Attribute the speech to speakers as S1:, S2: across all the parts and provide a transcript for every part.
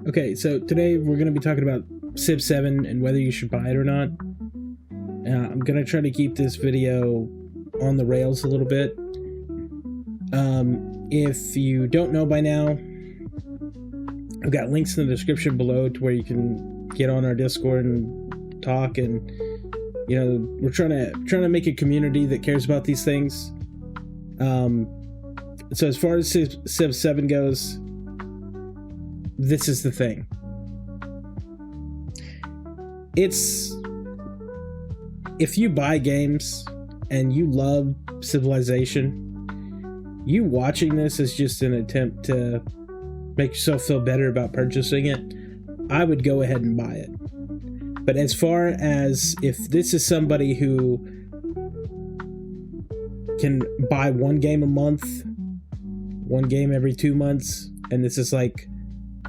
S1: Okay, so today we're going to be talking about Civ 7 and whether you should buy it or not. I'm going to try to keep this video on the rails a little bit. If you don't know by now, I've got links in the description below to where you can get on our Discord and talk, and you know, we're trying to make a community that cares about these things. So as far as Civ 7 goes, this is the thing. It's, if you buy games and you love Civilization, you watching this is just an attempt to make yourself feel better about purchasing it. I would go ahead and buy it. But as far as if this is somebody who can buy one game a month, one game every 2 months, and this is like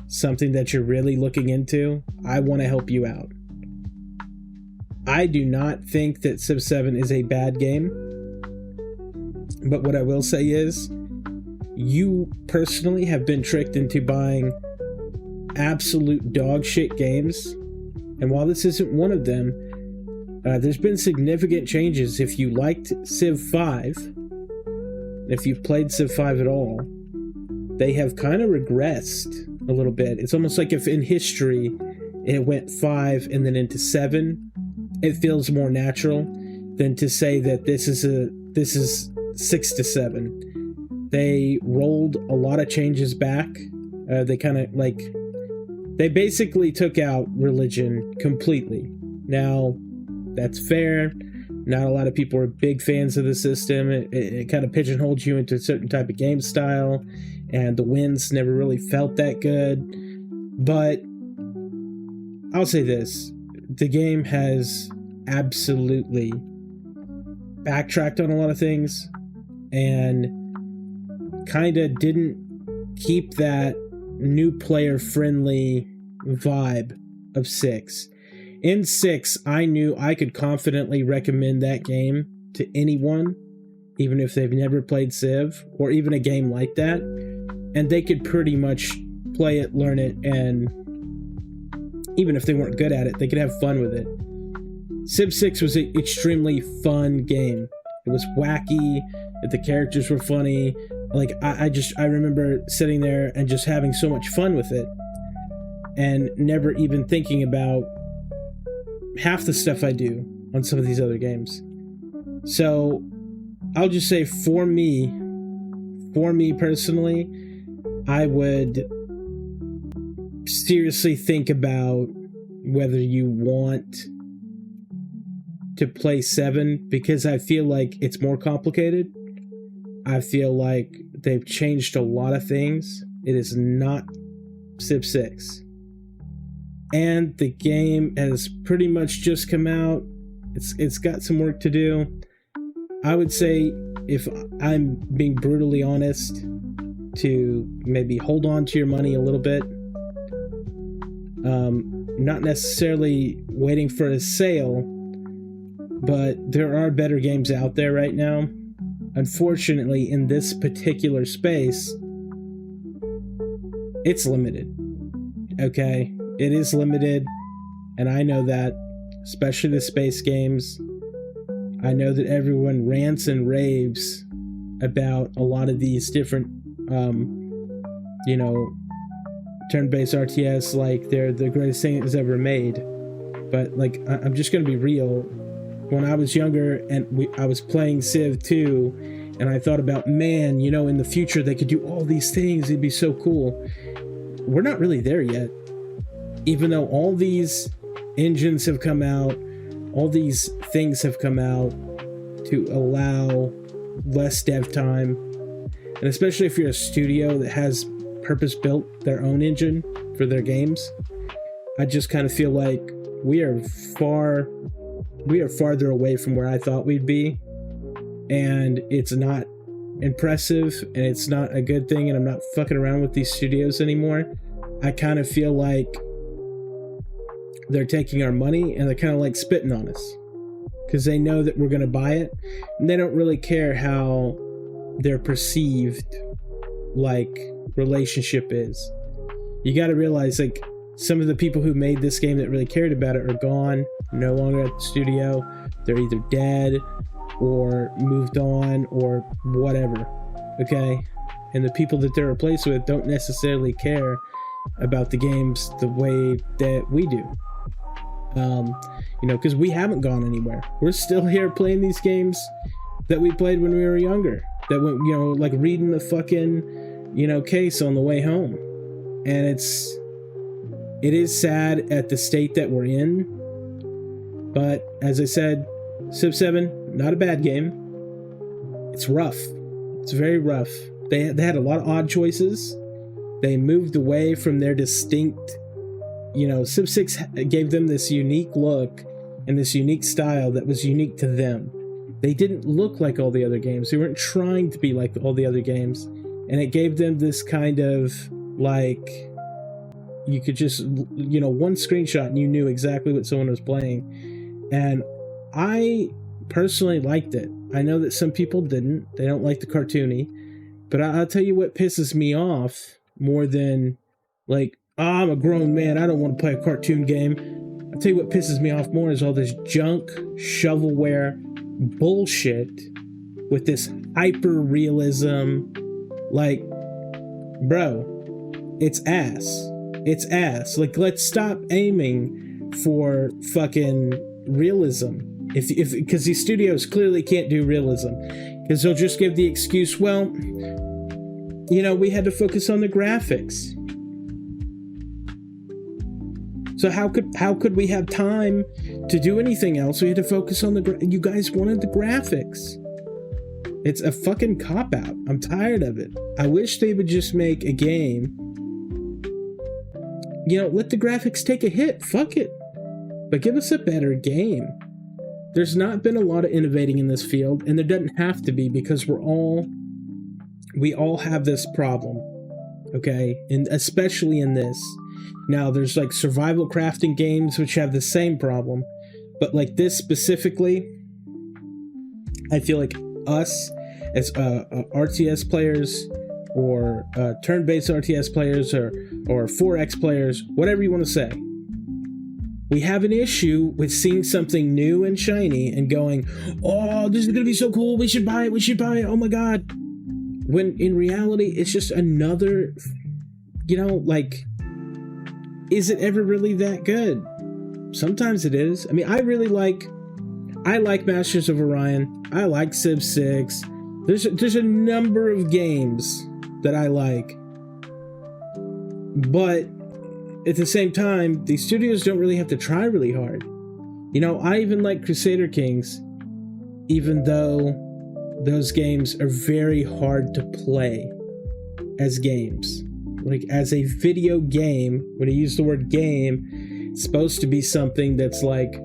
S1: something that you're really looking into, I want to help you out. I do not think that Civ 7 is a bad game, but what I will say is, you personally have been tricked into buying absolute dog shit games, and while this isn't one of them, there's been significant changes. If you liked Civ 5, if you've played Civ 5 at all, they have kind of regressed a little bit. It's almost like if in history it went 5 and then into 7, it feels more natural than to say that this is 6 to 7. They rolled a lot of changes back. They kind of like, they basically took out religion completely. Now, that's fair. Not a lot of people are big fans of the system. It kind of pigeonholes you into a certain type of game style, and the wins never really felt that good. But I'll say this, the game has absolutely backtracked on a lot of things and kind of didn't keep that new player friendly vibe of 6. In 6, I knew I could confidently recommend that game to anyone, even if they've never played Civ, or even a game like that, and they could pretty much play it, learn it, and even if they weren't good at it, they could have fun with it. Civ 6 was an extremely fun game. It was wacky, the characters were funny. Like, I remember sitting there and just having so much fun with it, and never even thinking about half the stuff I do on some of these other games. So I'll just say, for me personally, I would seriously think about whether you want to play 7, because I feel like it's more complicated. I feel like they've changed a lot of things. It is not Civ 6. And the game has pretty much just come out. It's got some work to do. I would say, if I'm being brutally honest, to maybe hold on to your money a little bit. Not necessarily waiting for a sale, but there are better games out there right now. Unfortunately, in this particular space, it's limited. Okay? It is limited, and I know that, especially the space games. I know that everyone rants and raves about a lot of these different, turn-based RTS, like they're the greatest thing that's ever made. But, like, I'm just gonna be real. When I was younger and I was playing Civ 2, and I thought about, man, in the future they could do all these things, it'd be so cool. We're not really there yet. Even though all these engines have come out, all these things have come out to allow less dev time, and especially if you're a studio that has purpose-built their own engine for their games, I just kind of feel like we are farther away from where I thought we'd be, and it's not impressive, and it's not a good thing, and I'm not fucking around with these studios anymore. I kind of feel like they're taking our money and they're kind of like spitting on us, because they know that we're going to buy it, and they don't really care how their perceived like relationship is. You got to realize, like, some of the people who made this game that really cared about it are gone, no longer at the studio. They're either dead or moved on or whatever. Okay? And the people that they're replaced with don't necessarily care about the games the way that we do. You know, because we haven't gone anywhere. We're still here playing these games that we played when we were younger. That went, you know, like reading the fucking, you know, case on the way home. And it is sad at the state that we're in. But as I said, Civ 7, not a bad game. It's rough. It's very rough. They had a lot of odd choices. They moved away from their distinct, you know, Civ 6 gave them this unique look and this unique style that was unique to them. They didn't look like all the other games. They weren't trying to be like all the other games. And it gave them this kind of, like, you could just, you know, one screenshot and you knew exactly what someone was playing. And I personally liked it. I know that some people didn't. They don't like the cartoony. But I'll tell you what pisses me off more than, like, oh, I'm a grown man, I don't want to play a cartoon game. I'll tell you what pisses me off more is all this junk, shovelware bullshit with this hyper-realism. Like, bro, it's ass. It's ass. Like, let's stop aiming for fucking realism. Because these studios clearly can't do realism. Because they'll just give the excuse, well, you know, we had to focus on the graphics. So how could we have time to do anything else? We had to focus on you guys wanted the graphics. It's a fucking cop-out. I'm tired of it. I wish they would just make a game. You know, let the graphics take a hit. Fuck it. But give us a better game. There's not been a lot of innovating in this field, and there doesn't have to be, because we all have this problem. Okay? And especially in this. Now, there's like survival crafting games which have the same problem, but like this specifically, I feel like us as RTS players or turn-based RTS players or 4X players, whatever you want to say, we have an issue with seeing something new and shiny and going, oh, this is going to be so cool, we should buy it, oh my god. When in reality, it's just another, you know, like, is it ever really that good? Sometimes it is. I mean, I like Masters of Orion. I like Civ 6. There's a number of games that I like. But at the same time, these studios don't really have to try really hard. You know, I even like Crusader Kings, even though those games are very hard to play as games. Like, as a video game, when I use the word game, it's supposed to be something that's like,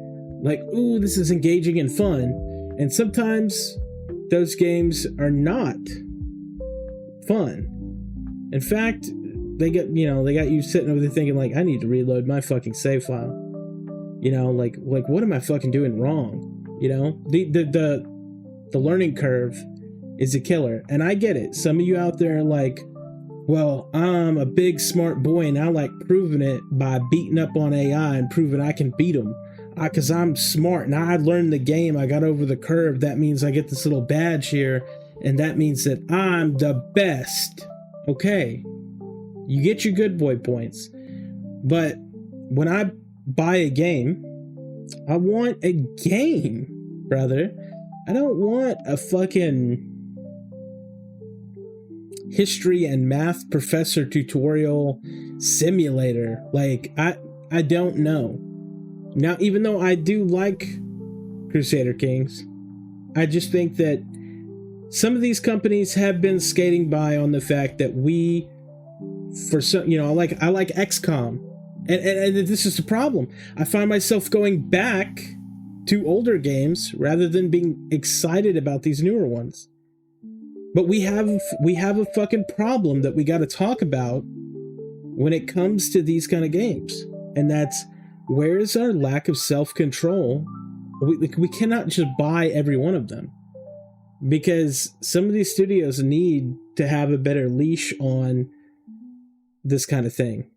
S1: ooh, this is engaging and fun. And sometimes those games are not fun. In fact, they got you sitting over there thinking, like, I need to reload my fucking save file. You know, like what am I fucking doing wrong? You know, the learning curve is a killer. And I get it. Some of you out there are like, well, I'm a big smart boy and I like proving it by beating up on AI and proving I can beat them. Because I'm smart and I learned the game. I got over the curve. That means I get this little badge here. And that means that I'm the best. Okay. You get your good boy points. But when I buy a game, I want a game, brother. I don't want a fucking history and math professor tutorial simulator. Like, I don't know. Now, even though I do like Crusader Kings, I just think that some of these companies have been skating by on the fact that for some, you know, I like XCOM, and this is the problem. I find myself going back to older games rather than being excited about these newer ones. But we have a fucking problem that we got to talk about when it comes to these kind of games, and that's, where is our lack of self-control? We cannot just buy every one of them, because some of these studios need to have a better leash on this kind of thing.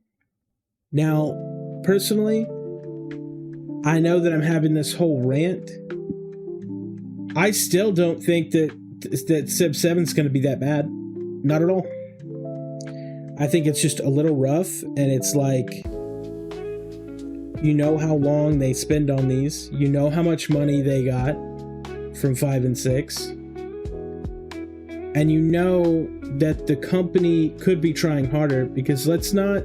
S1: Now, personally, I know that I'm having this whole rant. I still don't think that Civ 7 is going to be that bad. Not at all. I think it's just a little rough, and it's like, you know how long they spend on these. You know how much money they got from 5 and 6. And you know that the company could be trying harder, because let's not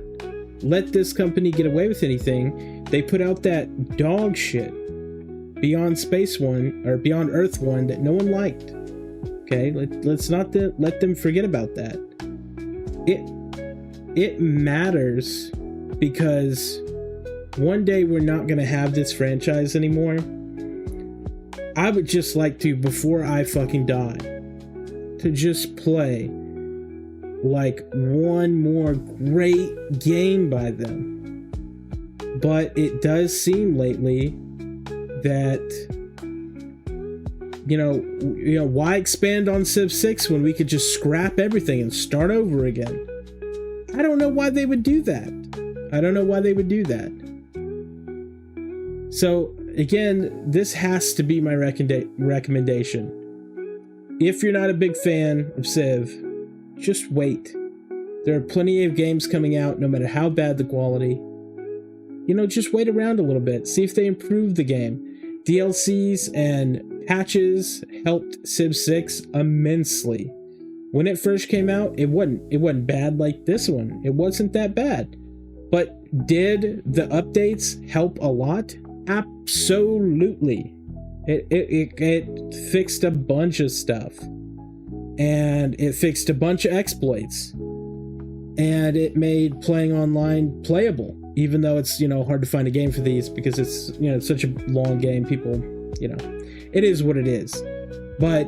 S1: let this company get away with anything. They put out that dog shit Beyond Space 1 or Beyond Earth 1 that no one liked. Okay, let's not let them forget about that. It matters, because one day we're not going to have this franchise anymore. I would just like to, before I fucking die, to just play like one more great game by them. But it does seem lately that, you know, why expand on Civ 6 when we could just scrap everything and start over again? I don't know why they would do that. So, again, this has to be my recommendation. If you're not a big fan of Civ, just wait. There are plenty of games coming out, no matter how bad the quality. You know, just wait around a little bit. See if they improve the game. DLCs and patches helped Civ 6 immensely. When it first came out, it wasn't bad like this one. It wasn't that bad. But did the updates help a lot? Absolutely. It fixed a bunch of stuff. And it fixed a bunch of exploits. And it made playing online playable. Even though it's, you know, hard to find a game for these because it's, you know, such a long game. People, you know, it is what it is. But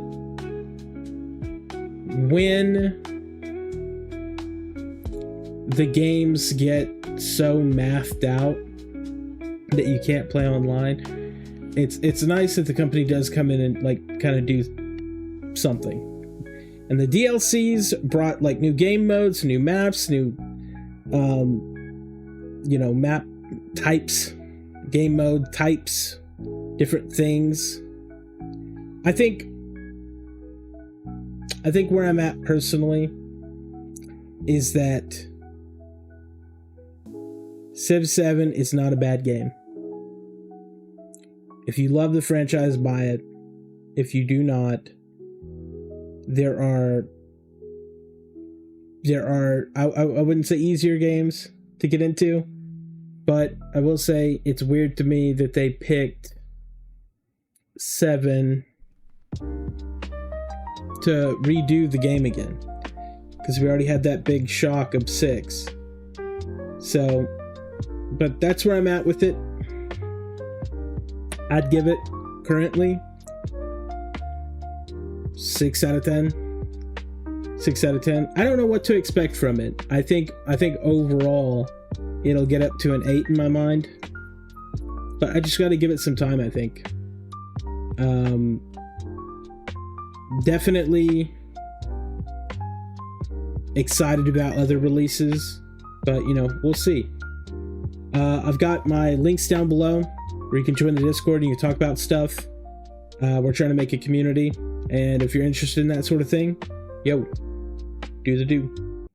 S1: when the games get so mathed out that you can't play online, it's nice that the company does come in and like kind of do something. And the DLCs brought like new game modes, new maps, new you know, map types, game mode types, different things. I think where I'm at personally is that Civ 7 is not a bad game. If you love the franchise, buy it. If you do not, there are I wouldn't say easier games to get into, but I will say it's weird to me that they picked 7 to redo the game again, because we already had that big shock of 6. So, but that's where I'm at with it. I'd give it currently 6 out of 10. 6 out of 10. I don't know what to expect from it. I think overall it'll get up to an 8 in my mind, but I just got to give it some time. I think definitely excited about other releases, but you know, we'll see. I've got my links down below where you can join the Discord and you can talk about stuff. We're trying to make a community, and if you're interested in that sort of thing, yo, do the do.